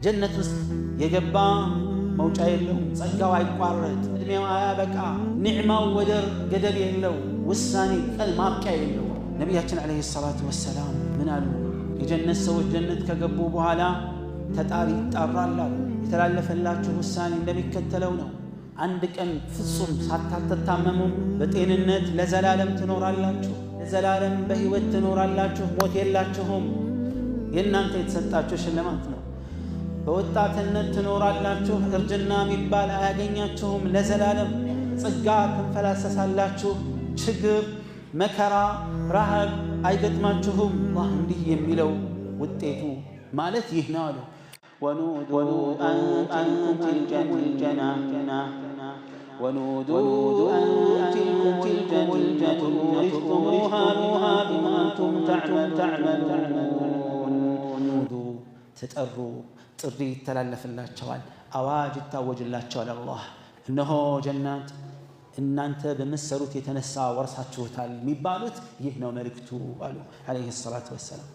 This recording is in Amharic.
ጀነት ውስጥ የገባ መውጫ የለው፣ ጸጋው አይቋረጥ፣ እድሜው አያበቃ፣ ኒዕማው ወደር ገደብ የለው፣ ውሳኔ ቀን ማብቂያ የለው። ነቢያችን አለይሂ ሰላቱ ወሰላም ምን አሉ? የጀነት ሰዎች ጀነት ከገቡ በኋላ ተጣሪ ይጣራል አሉ። የተላለፈላችሁ ውሳኔ እንደሚከተለው ነው። አንድ ቀን ፍጹም ሳታተታመሙ በጤንነት ለዘላለም ትኖራላችሁ፣ ለዘላለም በህይወት ትኖራላችሁ፣ ሞት የላችሁም። የእናንተ የተሰጣችሁ ሽልማት ነው። በወጣትነት ትኖራላችሁ፣ እርጅና የሚባል አያገኛችሁም፣ ለዘላለም ጸጋ ትንፈላሰሳላችሁ፣ ችግር መከራ ረሃብ አይገጥማችሁም። አላህ እንዲህ የሚለው ውጤቱ ማለት ይህ ነው አሉ። ونودوا أن تلكم الجنة ونودوا أن تلكم الجنة نورثكموها بما كنتم تعملون. تتأروا ጥሪ ይተላለፍላቸዋል፣ አዋጅ ይታወጅላቸዋል። አላህ እነሆ ጀናት እናንተ በመሰሩት የተነሳ ወርሳችሁታል የሚባሉት ይህ ነው መልእክቱ አሉ አለይሂ ሰላቱ ወሰላም።